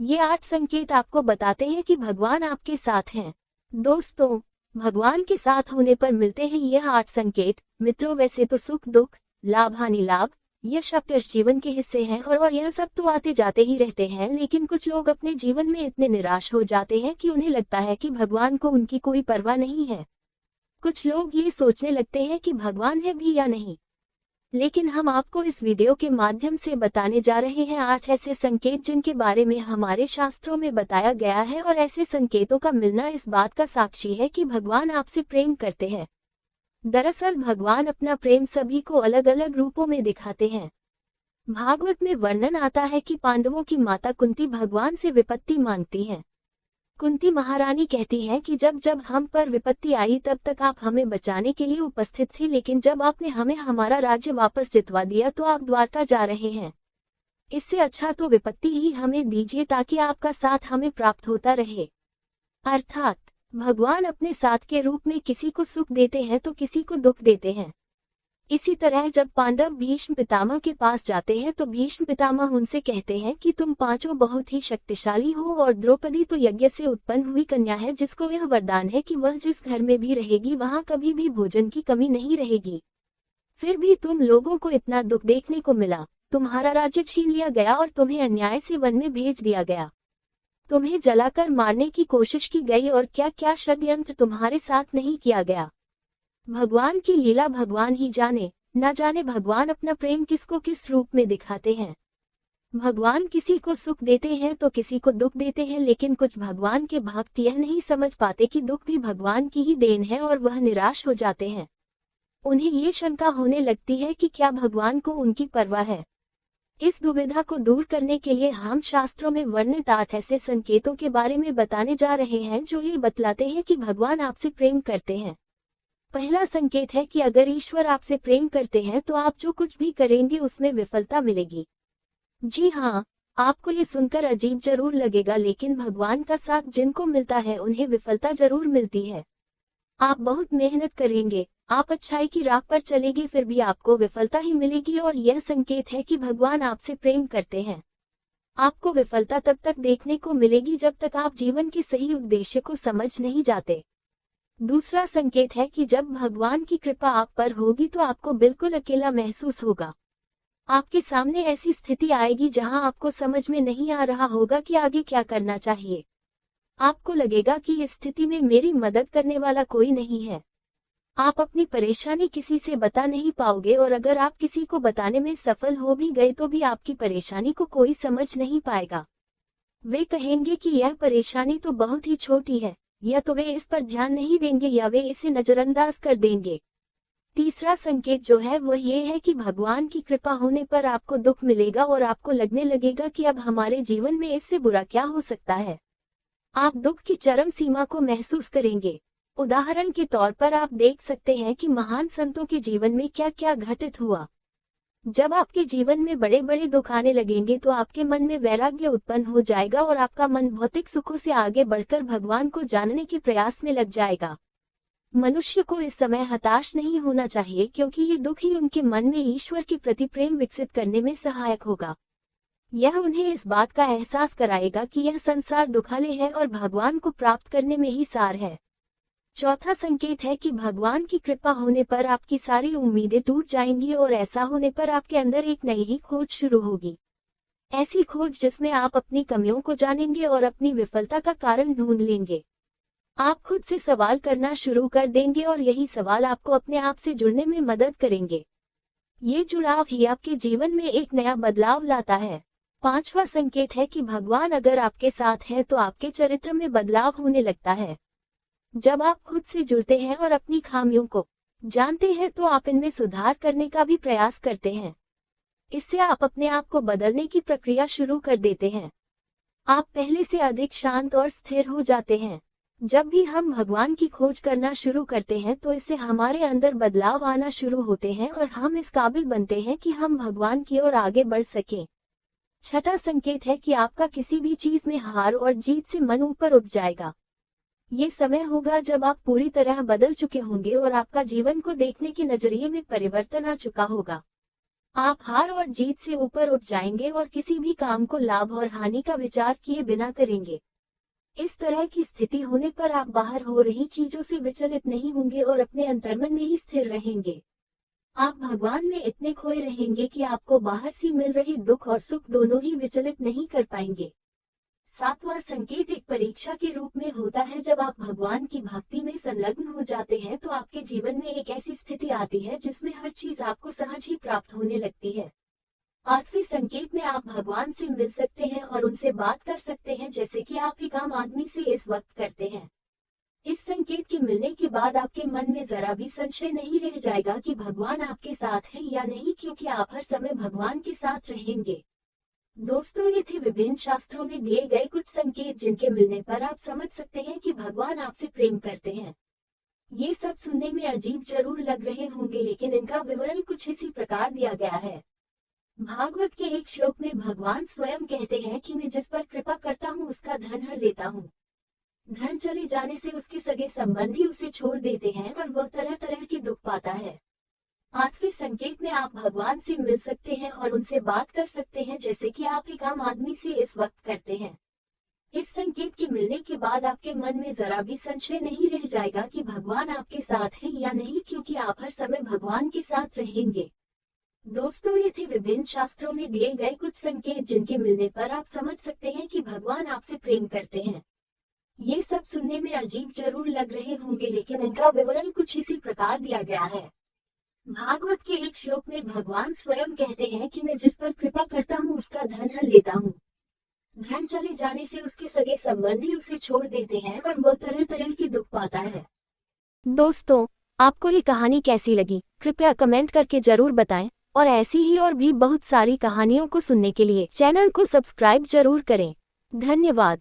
ये 8 संकेत आपको बताते हैं कि भगवान आपके साथ हैं। दोस्तों, भगवान के साथ होने पर मिलते हैं यह 8 संकेत। मित्रों, वैसे तो सुख दुख, लाभ हानि लाभ, यश अपयश जीवन के हिस्से हैं और यह सब तो आते जाते ही रहते हैं, लेकिन कुछ लोग अपने जीवन में इतने निराश हो जाते हैं कि उन्हें लगता है कि भगवान को उनकी कोई परवाह नहीं है। कुछ लोग ये सोचने लगते हैं कि भगवान है भी या नहीं। लेकिन हम आपको इस वीडियो के माध्यम से बताने जा रहे हैं 8 ऐसे संकेत जिनके बारे में हमारे शास्त्रों में बताया गया है, और ऐसे संकेतों का मिलना इस बात का साक्षी है कि भगवान आपसे प्रेम करते हैं। दरअसल भगवान अपना प्रेम सभी को अलग अलग रूपों में दिखाते हैं। भागवत में वर्णन आता है कि पांडवों की माता कुंती भगवान से विपत्ति मांगती हैं। कुंती महारानी कहती हैं कि जब जब हम पर विपत्ति आई तब तक आप हमें बचाने के लिए उपस्थित थे, लेकिन जब आपने हमें हमारा राज्य वापस जितवा दिया तो आप द्वारका जा रहे हैं। इससे अच्छा तो विपत्ति ही हमें दीजिए ताकि आपका साथ हमें प्राप्त होता रहे। अर्थात भगवान अपने साथ के रूप में किसी को सुख देते हैं तो किसी को दुख देते हैं। इसी तरह जब पांडव भीष्म पितामह के पास जाते हैं तो भीष्म पितामह उनसे कहते हैं कि तुम पांचों बहुत ही शक्तिशाली हो और द्रौपदी तो यज्ञ से उत्पन्न हुई कन्या है, जिसको यह वरदान है कि वह जिस घर में भी रहेगी वहां कभी भी भोजन की कमी नहीं रहेगी। फिर भी तुम लोगों को इतना दुख देखने को मिला। तुम्हारा राज्य छीन लिया गया और तुम्हें अन्याय से वन में भेज दिया गया। तुम्हें जलाकर मारने की कोशिश की गई और क्या क्या षड्यंत्र तुम्हारे साथ नहीं किया गया। भगवान की लीला भगवान ही जाने, न जाने भगवान अपना प्रेम किसको किस रूप में दिखाते हैं। भगवान किसी को सुख देते हैं तो किसी को दुख देते हैं, लेकिन कुछ भगवान के भक्त यह नहीं समझ पाते कि दुख भी भगवान की ही देन है और वह निराश हो जाते हैं। उन्हें ये शंका होने लगती है कि क्या भगवान को उनकी परवाह है। इस दुविधा को दूर करने के लिए हम शास्त्रों में वर्णित 8 ऐसे संकेतों के बारे में बताने जा रहे हैं जो ये बतलाते हैं कि भगवान आपसे प्रेम करते हैं। पहला संकेत है कि अगर ईश्वर आपसे प्रेम करते हैं तो आप जो कुछ भी करेंगे उसमें विफलता मिलेगी। जी हाँ, आपको ये सुनकर अजीब जरूर लगेगा, लेकिन भगवान का साथ जिनको मिलता है उन्हें विफलता जरूर मिलती है। आप बहुत मेहनत करेंगे, आप अच्छाई की राह पर चलेंगे, फिर भी आपको विफलता ही मिलेगी, और यह संकेत है कि भगवान आपसे प्रेम करते हैं। आपको विफलता तब तक देखने को मिलेगी जब तक आप जीवन के सही उद्देश्य को समझ नहीं जाते। दूसरा संकेत है कि जब भगवान की कृपा आप पर होगी तो आपको बिल्कुल अकेला महसूस होगा। आपके सामने ऐसी स्थिति आएगी जहां आपको समझ में नहीं आ रहा होगा कि आगे क्या करना चाहिए। आपको लगेगा कि इस स्थिति में मेरी मदद करने वाला कोई नहीं है। आप अपनी परेशानी किसी से बता नहीं पाओगे, और अगर आप किसी को बताने में सफल हो भी गए तो भी आपकी परेशानी को कोई समझ नहीं पाएगा। वे कहेंगे कि यह परेशानी तो बहुत ही छोटी है, या तो वे इस पर ध्यान नहीं देंगे या वे इसे नजरअंदाज कर देंगे। तीसरा संकेत जो है वह ये है कि भगवान की कृपा होने पर आपको दुख मिलेगा और आपको लगने लगेगा कि अब हमारे जीवन में इससे बुरा क्या हो सकता है। आप दुख की चरम सीमा को महसूस करेंगे। उदाहरण के तौर पर आप देख सकते हैं कि महान संतों के जीवन में क्या क्या घटित हुआ। जब आपके जीवन में बड़े बड़े दुख आने लगेंगे तो आपके मन में वैराग्य उत्पन्न हो जाएगा और आपका मन भौतिक सुखों से आगे बढ़कर भगवान को जानने के प्रयास में लग जाएगा। मनुष्य को इस समय हताश नहीं होना चाहिए, क्योंकि ये दुख ही उनके मन में ईश्वर के प्रति प्रेम विकसित करने में सहायक होगा। यह उन्हें इस बात का एहसास कराएगा कि यह संसार दुखालय है और भगवान को प्राप्त करने में ही सार है। चौथा संकेत है कि भगवान की कृपा होने पर आपकी सारी उम्मीदें टूट जाएंगी, और ऐसा होने पर आपके अंदर एक नई ही खोज शुरू होगी। ऐसी खोज जिसमें आप अपनी कमियों को जानेंगे और अपनी विफलता का कारण ढूंढ लेंगे। आप खुद से सवाल करना शुरू कर देंगे और यही सवाल आपको अपने आप से जुड़ने में मदद करेंगे। ये जुड़ाव ही आपके जीवन में एक नया बदलाव लाता है। पांचवा संकेत है कि भगवान अगर आपके साथ है तो आपके चरित्र में बदलाव होने लगता है। जब आप खुद से जुड़ते हैं और अपनी खामियों को जानते हैं तो आप इनमें सुधार करने का भी प्रयास करते हैं। इससे आप अपने आप को बदलने की प्रक्रिया शुरू कर देते हैं। आप पहले से अधिक शांत और स्थिर हो जाते हैं। जब भी हम भगवान की खोज करना शुरू करते हैं तो इससे हमारे अंदर बदलाव आना शुरू होते हैं और हम इस काबिल बनते हैं कि हम भगवान की ओर आगे बढ़ सकें। छठा संकेत है कि आपका किसी भी चीज में हार और जीत से मन ऊपर उठ जाएगा। ये समय होगा जब आप पूरी तरह बदल चुके होंगे और आपका जीवन को देखने के नजरिए में परिवर्तन आ चुका होगा। आप हार और जीत से ऊपर उठ जाएंगे और किसी भी काम को लाभ और हानि का विचार किए बिना करेंगे। इस तरह की स्थिति होने पर आप बाहर हो रही चीजों से विचलित नहीं होंगे और अपने अंतर्मन में ही स्थिर रहेंगे। आप भगवान में इतने खोए रहेंगे कि आपको बाहर से मिल रहे दुख और सुख दोनों ही विचलित नहीं कर पाएंगे। सातवां संकेत एक परीक्षा के रूप में होता है। जब आप भगवान की भक्ति में संलग्न हो जाते हैं तो आपके जीवन में एक ऐसी स्थिति आती है जिसमें हर चीज आपको सहज ही प्राप्त होने लगती है। आठवें संकेत में आप भगवान से मिल सकते हैं और उनसे बात कर सकते हैं, जैसे कि आप एक आम आदमी से इस वक्त करते हैं। इस संकेत के मिलने के बाद आपके मन में जरा भी संशय नहीं रह जाएगा कि भगवान आपके साथ है या नहीं, क्योंकि आप हर समय भगवान के साथ रहेंगे। दोस्तों, ये थे विभिन्न शास्त्रों में दिए गए कुछ संकेत जिनके मिलने पर आप समझ सकते हैं कि भगवान आपसे प्रेम करते हैं। ये सब सुनने में अजीब जरूर लग रहे होंगे, लेकिन इनका विवरण कुछ इसी प्रकार दिया गया है। भागवत के एक श्लोक में भगवान स्वयं कहते हैं कि मैं जिस पर कृपा करता हूँ उसका धन हर लेता हूँ। धन चले जाने से उसके सगे संबंधी उसे छोड़ देते हैं और वह तरह तरह के दुख पाता है। आठवें संकेत में आप भगवान से मिल सकते हैं और उनसे बात कर सकते हैं, जैसे कि आप एक आम आदमी से इस वक्त करते हैं। इस संकेत के मिलने के बाद आपके मन में जरा भी संशय नहीं रह जाएगा कि भगवान आपके साथ है या नहीं, क्योंकि आप हर समय भगवान के साथ रहेंगे। दोस्तों, ये थे विभिन्न शास्त्रों में दिए गए कुछ संकेत जिनके मिलने पर आप समझ सकते हैं कि भगवान आपसे प्रेम करते हैं। ये सब सुनने में अजीब जरूर लग रहे होंगे, लेकिन इनका विवरण कुछ इसी प्रकार दिया गया है। भागवत के एक श्लोक में भगवान स्वयं कहते हैं कि मैं जिस पर कृपा करता हूँ उसका धन हर लेता हूँ। धन चले जाने से उसके सगे संबंधी उसे छोड़ देते हैं और वह तरह तरह के दुख पाता है। दोस्तों, आपको ये कहानी कैसी लगी कृपया कमेंट करके जरूर बताएं, और ऐसी ही और भी बहुत सारी कहानियों को सुनने के लिए चैनल को सब्सक्राइब जरूर करें। धन्यवाद।